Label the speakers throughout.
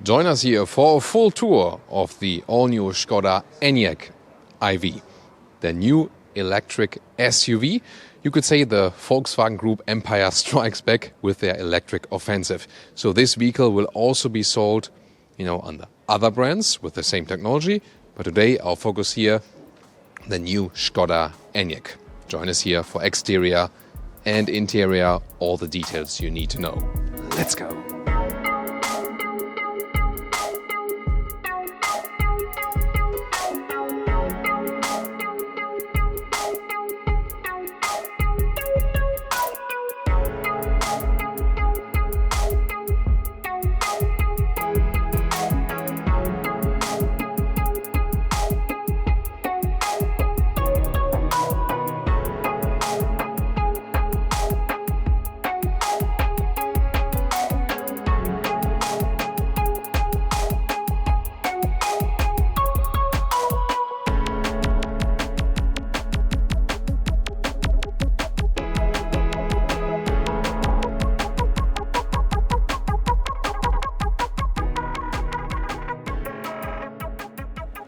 Speaker 1: Join us here for a full tour of the all-new Škoda Enyaq iV, the new electric SUV. You could say the Volkswagen Group empire strikes back with their electric offensive. So this vehicle will also be sold, under other brands with the same technology. But today our focus here, the new Škoda Enyaq. Join us here for exterior and interior, all the details you need to know. Let's go.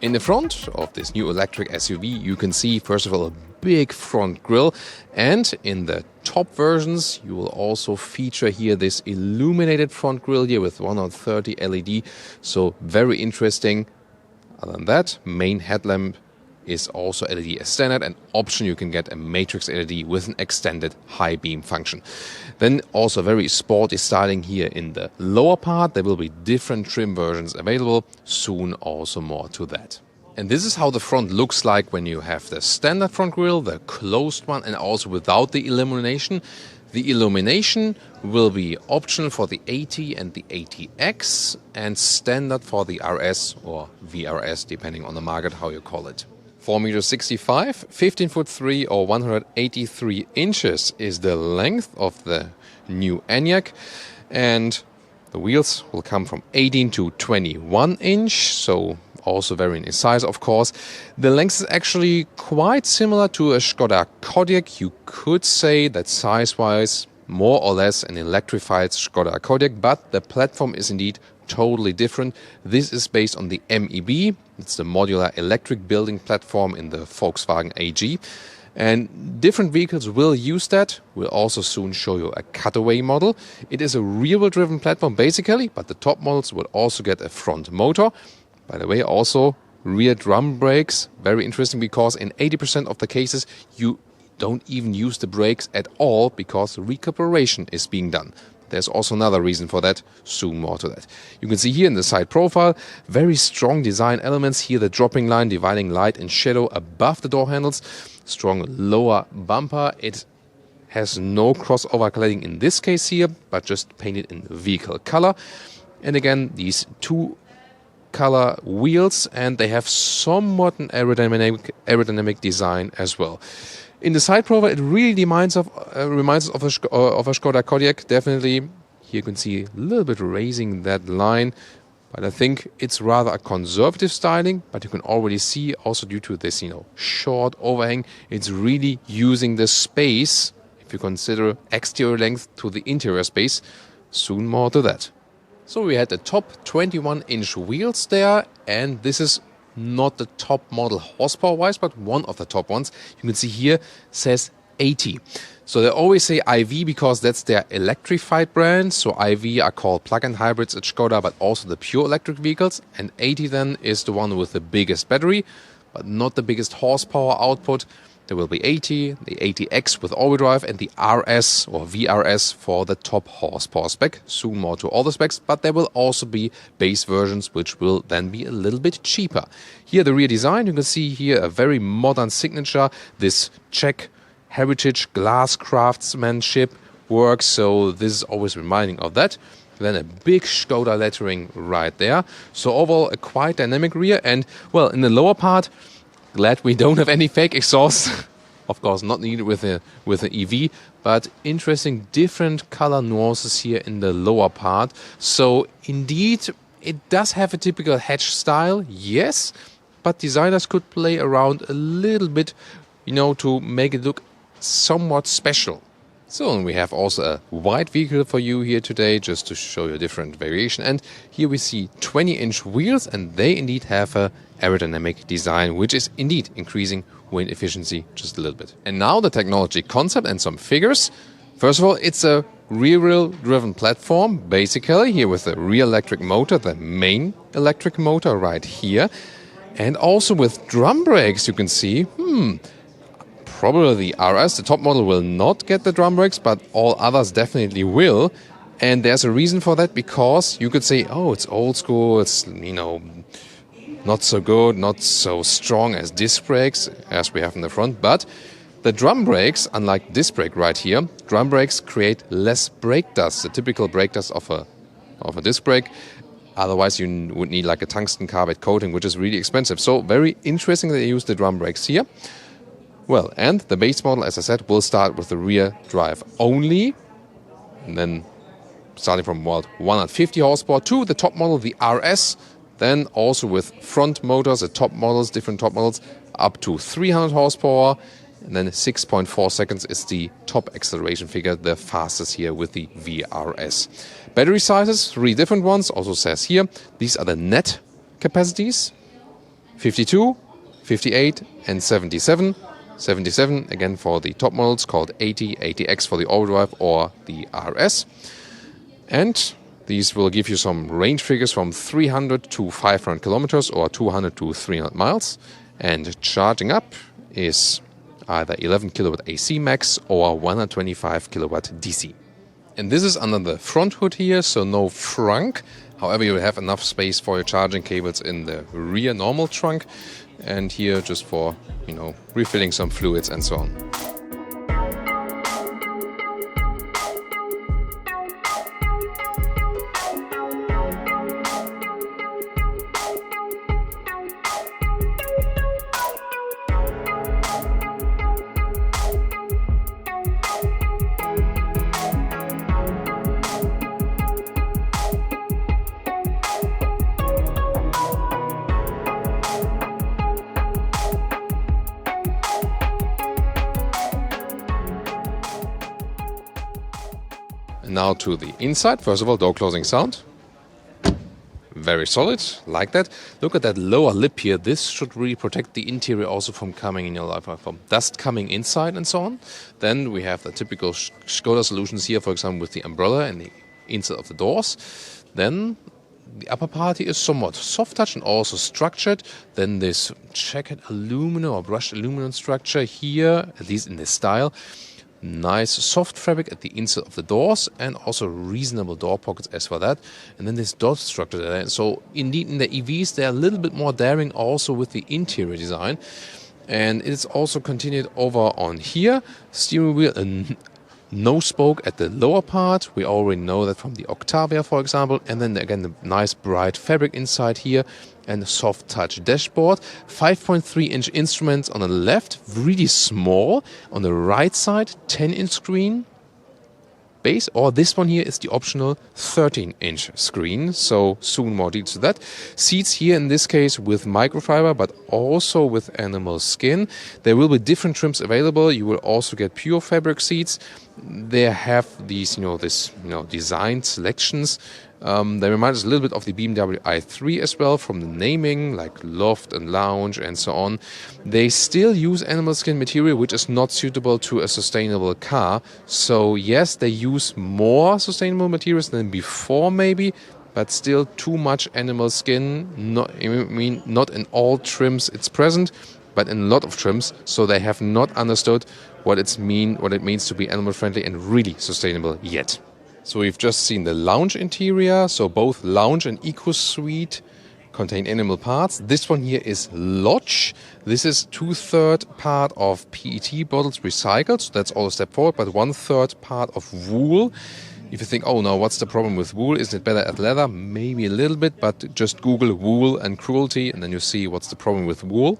Speaker 1: In the front of this new electric SUV, you can see, first of all, a big front grille. And in the top versions, you will also feature here this illuminated front grille here with 130 LED. So very interesting. Other than that, main headlamp is also LED as standard, and option you can get a matrix LED with an extended high beam function. Then also very sporty styling here in the lower part. There will be different trim versions available, soon also more to that. And this is how the front looks like when you have the standard front grille, the closed one, and also without the illumination. The illumination will be optional for the AT and the ATX and standard for the RS or VRS, depending on the market, how you call it. 4.65 meters, 15'3" or 183 inches is the length of the new Enyaq, and the wheels will come from 18 to 21 inch, so also very nice size, of course. The length is actually quite similar to a Škoda Kodiaq. You could say that size-wise, more or less an electrified Škoda Kodiaq, but the platform is indeed totally different. This is based on the MEB. It's the modular electric building platform in the Volkswagen AG. And different vehicles will use that. We'll also soon show you a cutaway model. It is a rear-wheel driven platform basically, but the top models will also get a front motor. By the way, also rear drum brakes. Very interesting because in 80% of the cases you don't even use the brakes at all because recuperation is being done. There's also another reason for that, soon more to that. You can see here in the side profile, very strong design elements. Here the dropping line dividing light and shadow above the door handles. Strong lower bumper. It has no crossover cladding in this case here, but just painted in vehicle color. And again, these two color wheels, and they have somewhat an aerodynamic design as well. In the side profile, it really reminds us of a Škoda Kodiaq, definitely. Here you can see a little bit raising that line, but I think it's rather a conservative styling. But you can already see, also due to this, short overhang, it's really using the space, if you consider exterior length to the interior space. Soon more to that. So we had the top 21-inch wheels there, and this is not the top model horsepower-wise, but one of the top ones. You can see here says 80. So they always say iV because that's their electrified brand. So iV are called plug-in hybrids at Škoda, but also the pure electric vehicles. And 80 then is the one with the biggest battery, but not the biggest horsepower output. There will be 80, the ATX with all-wheel drive, and the RS or VRS for the top horsepower spec. Soon more to all the specs, but there will also be base versions, which will then be a little bit cheaper. Here the rear design, you can see here a very modern signature. This Czech heritage glass craftsmanship works, so this is always reminding of that. Then a big Škoda lettering right there. So overall a quite dynamic rear, and well, in the lower part, glad we don't have any fake exhaust. Of course, not needed with an EV, but interesting different color nuances here in the lower part. So indeed, it does have a typical hatch style, yes, but designers could play around a little bit, to make it look somewhat special. So, and we have also a wide vehicle for you here today, just to show you a different variation. And here we see 20-inch wheels, and they indeed have a aerodynamic design, which is indeed increasing wind efficiency just a little bit. And now the technology concept and some figures. First of all, it's a rear-wheel driven platform, basically, here with the rear electric motor, the main electric motor right here. And also with drum brakes, you can see, probably the RS, the top model, will not get the drum brakes, but all others definitely will. And there's a reason for that, because you could say, oh, it's old school, it's, not so good, not so strong as disc brakes, as we have in the front. But the drum brakes, unlike disc brake right here, drum brakes create less brake dust, the typical brake dust of a disc brake. Otherwise, you would need like a tungsten carbide coating, which is really expensive. So very interesting that they use the drum brakes here. Well, and the base model, as I said, will start with the rear drive only. And then starting from 150 horsepower to the top model, the RS. Then also with front motors, the top models, different top models, up to 300 horsepower. And then 6.4 seconds is the top acceleration figure, the fastest here with the VRS. Battery sizes, 3 different ones, also says here. These are the net capacities, 52, 58 and 77. 77 again for the top models, called 80, 80X for the overdrive or the RS. And these will give you some range figures from 300 to 500 kilometers or 200 to 300 miles. And charging up is either 11 kilowatt AC max or 125 kilowatt DC. And this is under the front hood here, so no frunk. However, you will have enough space for your charging cables in the rear normal trunk. And here just for, refilling some fluids and so on. Now to the inside. First of all, door closing sound. Very solid, like that. Look at that lower lip here. This should really protect the interior also from coming in your life, from dust coming inside and so on. Then we have the typical Škoda solutions here, for example, with the umbrella and the inside of the doors. Then the upper part is somewhat soft touch and also structured. Then this checkered aluminum or brushed aluminum structure here, at least in this style. Nice soft fabric at the inside of the doors and also reasonable door pockets as for that. And then this dot structure there. So indeed in the EVs they're a little bit more daring also with the interior design. And it's also continued over on here. Steering wheel and no spoke at the lower part. We already know that from the Octavia, for example. And then again the nice bright fabric inside here. And a soft touch dashboard. 5.3-inch instruments on the left, really small. On the right side, 10-inch screen base. Or this one here is the optional 13-inch screen. So soon more details to that. Seats here in this case with microfiber, but also with animal skin. There will be different trims available. You will also get pure fabric seats. They have these, designed selections. They remind us a little bit of the BMW i3 as well, from the naming, like loft and lounge and so on. They still use animal skin material, which is not suitable to a sustainable car. So yes, they use more sustainable materials than before maybe, but still too much animal skin. Not in all trims it's present, but in a lot of trims. So they have not understood what it means to be animal friendly and really sustainable yet. So we've just seen the lounge interior. So both lounge and EcoSuite contain animal parts. This one here is Lodge. This is 2/3 part of PET bottles recycled. So that's all a step forward, but 1/3 part of wool. If you think, oh no, what's the problem with wool? Isn't it better as leather? Maybe a little bit, but just Google wool and cruelty and then you see what's the problem with wool.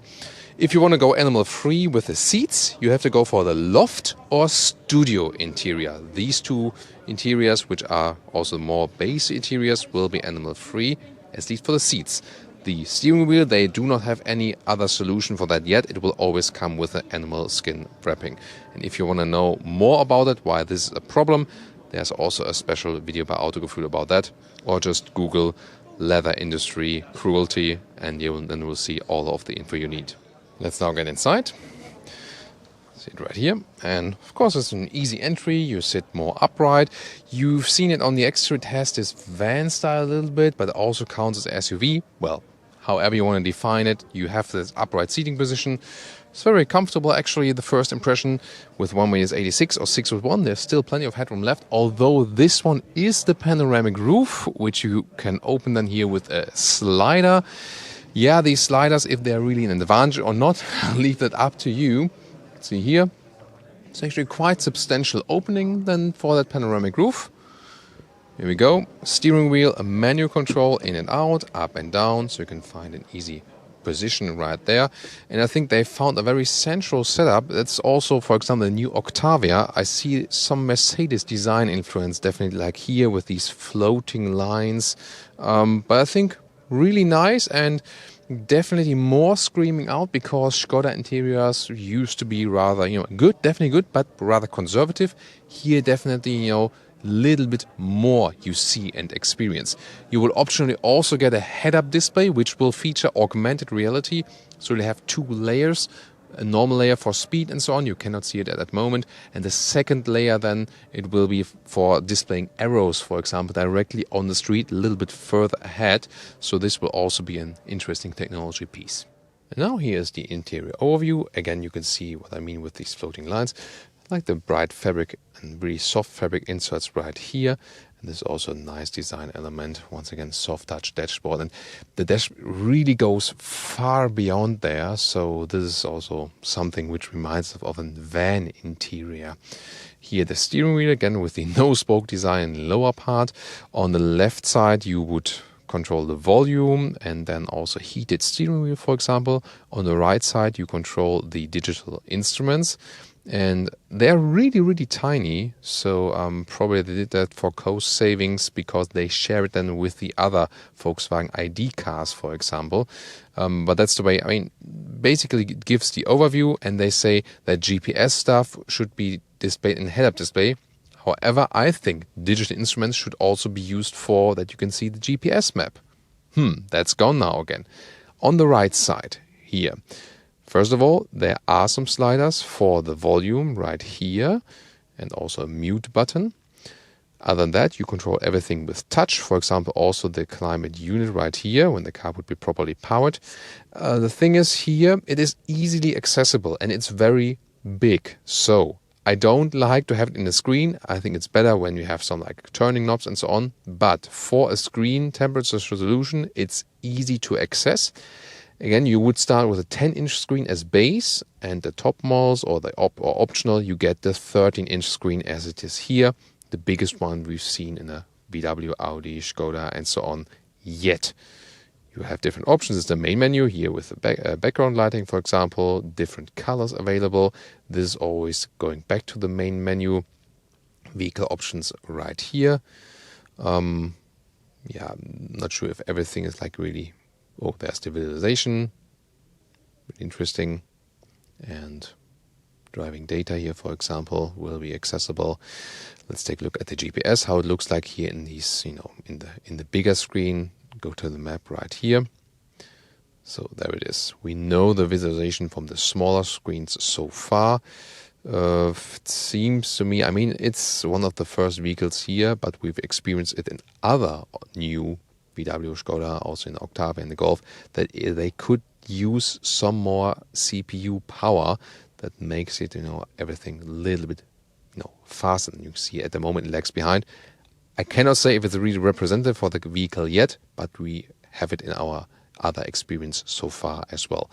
Speaker 1: If you want to go animal free with the seats, you have to go for the loft or studio interior. These two interiors, which are also more base interiors, will be animal free, at least for the seats. The steering wheel, they do not have any other solution for that yet. It will always come with an animal skin wrapping. And if you want to know more about it, why this is a problem, there's also a special video by Autogefühl about that. Or just Google leather industry cruelty and then will see all of the info you need. Let's now get inside. See it right here. And of course it's an easy entry. You sit more upright. You've seen it on the exterior. It has this van style a little bit, but it also counts as SUV. Well, however you want to define it, you have this upright seating position. It's very comfortable, actually, the first impression. With 1.86 or 6.1, there's still plenty of headroom left, although this one is the panoramic roof, which you can open then here with a slider. Yeah, these sliders, if they're really an advantage or not, I'll leave that up to you. See here, it's actually quite substantial opening then for that panoramic roof. Here we go, steering wheel, a manual control in and out, up and down, so you can find an easy position right there. And I think they found a very central setup. That's also, for example, the new Octavia. I see some Mercedes design influence, definitely, like here with these floating lines. But I think really nice and definitely more screaming out, because Škoda interiors used to be rather, good, definitely good, but rather conservative. Here definitely, little bit more you see and experience. You will optionally also get a head-up display, which will feature augmented reality. So you have two layers, a normal layer for speed and so on. You cannot see it at that moment. And the second layer then, it will be for displaying arrows, for example, directly on the street, a little bit further ahead. So this will also be an interesting technology piece. And now here's the interior overview. Again, you can see what I mean with these floating lines. Like the bright fabric and really soft fabric inserts right here. And this is also a nice design element. Once again, soft touch dashboard. And the dash really goes far beyond there. So this is also something which reminds of a van interior. Here the steering wheel, again with the no-spoke design in the lower part. On the left side you would control the volume and then also heated steering wheel, for example. On the right side you control the digital instruments. And they're really, really tiny, so probably they did that for cost savings because they share it then with the other Volkswagen ID cars, for example. But that's the way, basically it gives the overview, and they say that GPS stuff should be displayed in head-up display. However, I think digital instruments should also be used for that you can see the GPS map. That's gone now again. On the right side here. First of all, there are some sliders for the volume right here and also a mute button. Other than that, you control everything with touch. For example, also the climate unit right here when the car would be properly powered. The thing is here, it is easily accessible and it's very big. So I don't like to have it in the screen. I think it's better when you have some like turning knobs and so on. But for a screen temperature resolution, it's easy to access. Again, you would start with a 10-inch screen as base, and the top models or the optional, you get the 13-inch screen as it is here, the biggest one we've seen in a VW, Audi, Škoda, and so on yet. You have different options. It's the main menu here with the background lighting, for example, different colors available. This is always going back to the main menu. Vehicle options right here. I'm not sure if everything is like really. Oh, there's the visualization, really interesting, and driving data here, for example, will be accessible. Let's take a look at the GPS, how it looks like here in these, in the bigger screen. Go to the map right here. So there it is. We know the visualization from the smaller screens so far. It seems to me, it's one of the first vehicles here, but we've experienced it in other new VW, Škoda, also in Octavia and the Golf, that they could use some more CPU power that makes it, everything a little bit, faster than you see at the moment. It lags behind. I cannot say if it's really representative for the vehicle yet, but we have it in our other experience so far as well.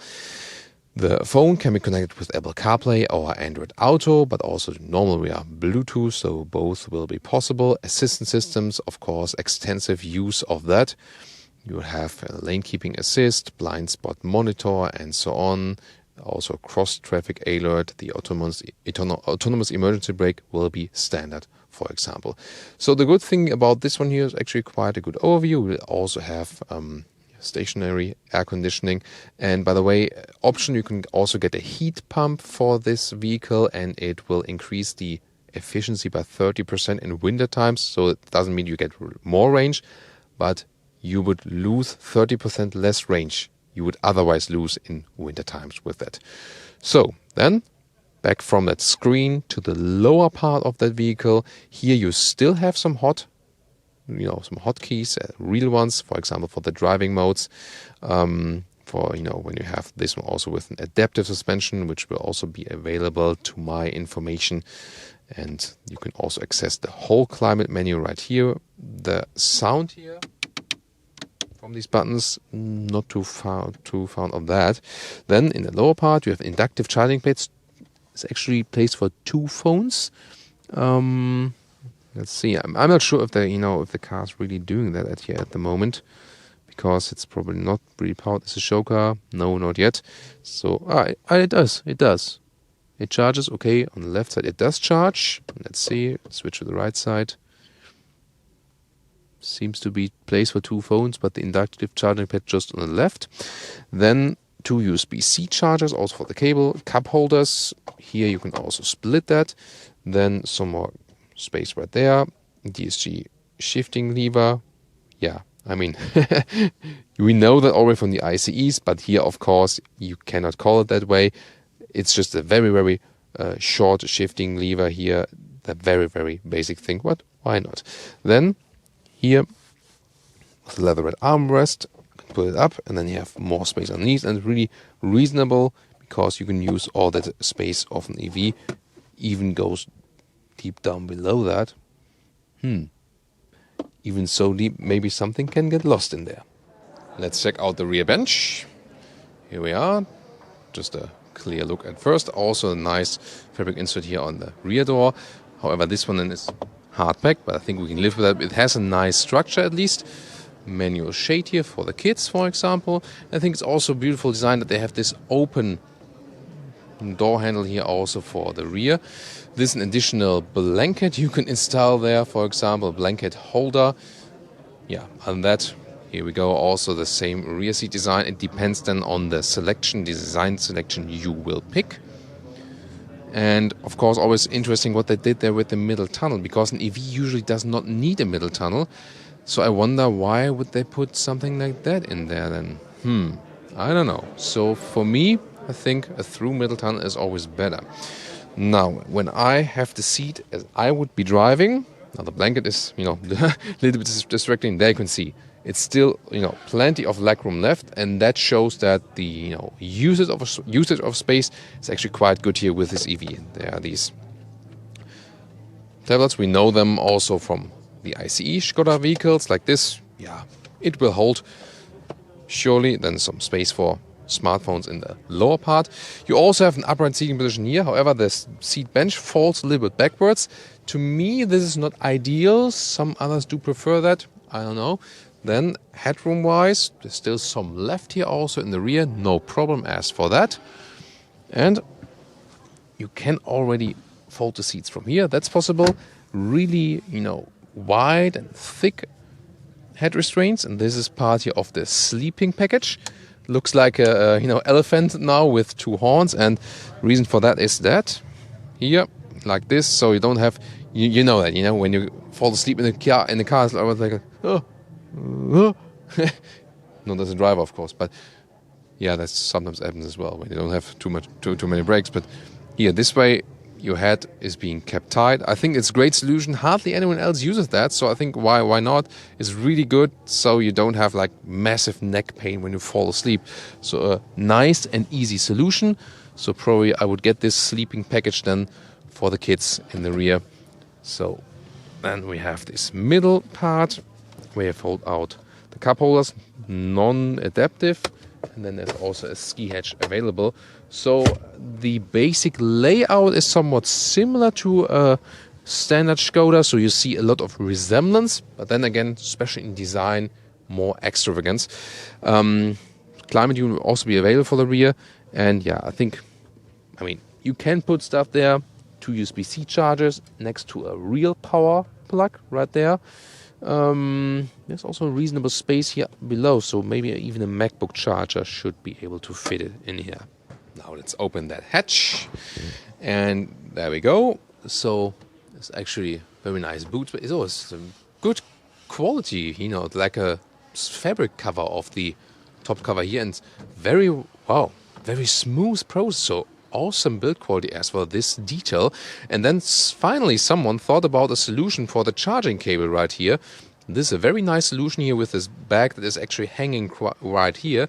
Speaker 1: The phone can be connected with Apple CarPlay or Android Auto, but also normally we are Bluetooth, so both will be possible. Assistant systems, of course, extensive use of that. You have lane keeping assist, blind spot monitor, and so on. Also cross-traffic alert. The autonomous emergency brake will be standard, for example. So the good thing about this one here is actually quite a good overview. We'll also have stationary air conditioning. And by the way, option, you can also get a heat pump for this vehicle, and it will increase the efficiency by 30% in winter times. So it doesn't mean you get more range, but you would lose 30% less range you would otherwise lose in winter times with that. So then back from that screen to the lower part of that vehicle. Here you still have some some hotkeys, real ones, for example, for the driving modes. For when you have this one also with an adaptive suspension, which will also be available to my information. And you can also access the whole climate menu right here. The sound here from these buttons, not too fond of that. Then in the lower part, you have inductive charging plates. It's actually placed for 2 phones. Let's see. I'm not sure if if the car's really doing that here at the moment, because it's probably not really powered as a show car. No, not yet. So it does. It does. It charges. Okay, on the left side it does charge. Let's see. Switch to the right side. Seems to be placed for 2 phones, but the inductive charging pad just on the left. Then 2 USB-C chargers, also for the cable, cup holders. Here you can also split that. Then some more space right there. DSG shifting lever. Yeah, I mean, we know that already from the ICEs, but here, of course, you cannot call it that way. It's just a very, very short shifting lever here. The very, very basic thing. But why not? Then here, with the leatherette armrest, pull it up, and then you have more space underneath, and it's really reasonable because you can use all that space of an EV. Even goes deep down below that. Even so deep, maybe something can get lost in there. Let's check out the rear bench. Here we are. Just a clear look at first. Also a nice fabric insert here on the rear door. However, this one then is hardback, but I think we can live with that. It has a nice structure at least. Manual shade here for the kids, for example. I think it's also a beautiful design that they have this open door handle here also for the rear. This is an additional blanket you can install there, for example, a blanket holder. Yeah, and that, here we go, also the same rear seat design. It depends then on the design selection you will pick. And of course, always interesting what they did there with the middle tunnel, because an EV usually does not need a middle tunnel. So I wonder, why would they put something like that in there then? I don't know. So for me, I think a through middle tunnel is always better. Now, when I have the seat as I would be driving, now the blanket is, a little bit distracting. There you can see it's still, plenty of legroom left, and that shows that the, usage of space is actually quite good here with this EV. There are these tablets. We know them also from the ICE Škoda vehicles like this. Yeah, it will hold surely then some space for smartphones in the lower part. You also have an upright seating position here. However, the seat bench falls a little bit backwards. To me, this is not ideal. Some others do prefer that. I don't know. Then headroom wise, there's still some left here also in the rear. No problem as for that. And you can already fold the seats from here. That's possible. Really, wide and thick head restraints, and this is part here of the sleeping package. Looks like a elephant now with 2 horns, and reason for that is that here, like this, so you don't have that when you fall asleep in the car it's always like no, there's a driver, of course, but yeah, that sometimes happens as well when you don't have too many brakes. But here, this way, your head is being kept tight. I think it's a great solution. Hardly anyone else uses that, so I think why not? It's really good, so you don't have like massive neck pain when you fall asleep. So a nice and easy solution. So probably I would get this sleeping package then for the kids in the rear. So then we have this middle part where you fold out the cup holders, non-adaptive, and then there's also a ski hatch available. So the basic layout is somewhat similar to a standard Škoda, so you see a lot of resemblance, but then again, especially in design, more extravagance. Climate unit will also be available for the rear, and yeah, you can put stuff there. 2 USB-C chargers next to a real power plug right there. There's also reasonable space here below, so maybe even a MacBook charger should be able to fit it in here. Now let's open that hatch, and there we go. So it's actually very nice boot space. Oh, it's a good quality, you know, like a fabric cover of the top cover here, and very, wow, very smooth process. So awesome build quality as well, this detail. And then finally someone thought about a solution for the charging cable right here. This is a very nice solution here with this bag that is actually hanging right here.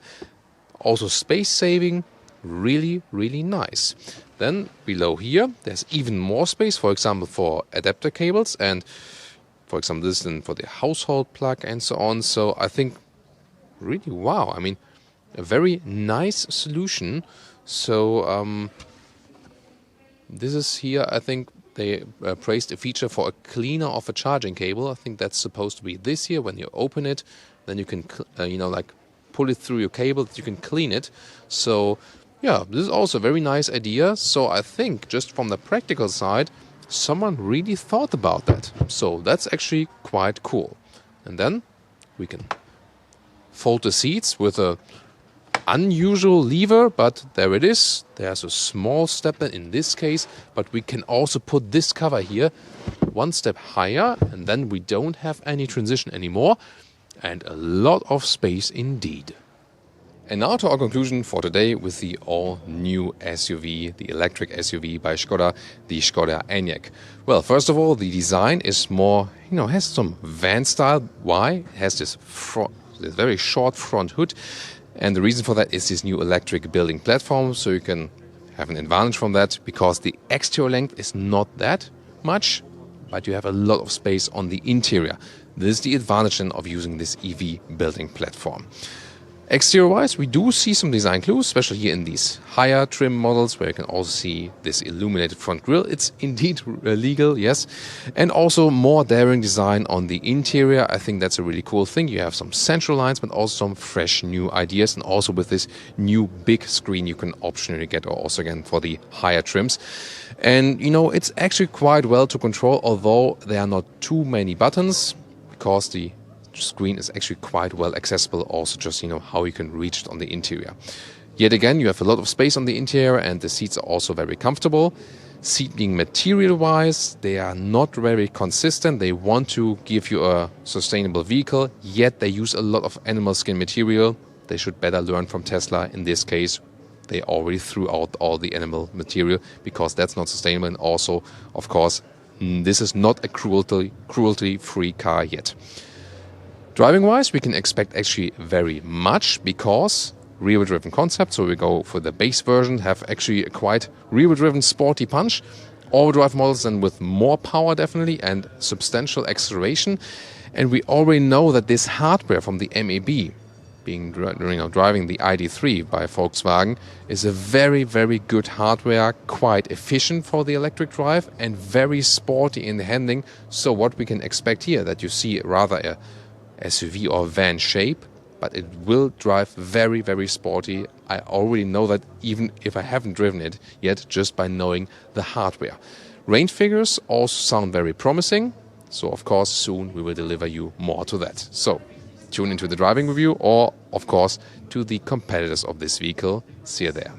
Speaker 1: Also space saving, really, really nice. Then below here there's even more space, for example for adapter cables, and for example this is for the household plug and so on. So I think really, wow, I mean, a very nice solution. So this is here, I think they praised a feature for a cleaner of a charging cable. I think that's supposed to be this here. When you open it, then you can you know, like pull it through your cable, you can clean it. So yeah, this is also a very nice idea. So I think just from the practical side, someone really thought about that. So that's actually quite cool. And then we can fold the seats with a unusual lever, but there it is. There's a small stepper in this case, but we can also put this cover here one step higher, and then we don't have any transition anymore, and a lot of space indeed. And now to our conclusion for today with the all-new SUV, the electric SUV by Škoda, the Škoda Enyaq. Well, first of all, the design is more, you know, has some van style. Why? It has this very short front hood. And the reason for that is this new electric building platform, so you can have an advantage from that because the exterior length is not that much, but you have a lot of space on the interior. This is the advantage of using this EV building platform. Exterior-wise, we do see some design clues, especially here in these higher trim models, where you can also see this illuminated front grille. It's indeed legal, yes. And also more daring design on the interior. I think that's a really cool thing. You have some central lines, but also some fresh new ideas. And also with this new big screen, you can optionally get, or also again for the higher trims. And, you know, it's actually quite well to control, although there are not too many buttons, because the screen is actually quite well accessible, also just, you know, how you can reach it on the interior. Yet again, you have a lot of space on the interior, and the seats are also very comfortable. Seating material wise, they are not very consistent. They want to give you a sustainable vehicle, yet they use a lot of animal skin material. They should better learn from Tesla. In this case, they already threw out all the animal material because that's not sustainable. And also, of course, this is not a cruelty-free car yet. Driving-wise, we can expect actually very much because rear-wheel-driven concept, so we go for the base version, have actually a quite rear-wheel-driven sporty punch. All-wheel drive models then with more power definitely and substantial acceleration. And we already know that this hardware from the MAB, driving the ID.3 by Volkswagen, is a very, very good hardware, quite efficient for the electric drive and very sporty in the handling. So what we can expect here, that you see rather a SUV or van shape, but it will drive very, very sporty. I already know that even if I haven't driven it yet, just by knowing the hardware. Range figures also sound very promising, so of course soon we will deliver you more to that. So tune into the driving review or of course to the competitors of this vehicle. See you there.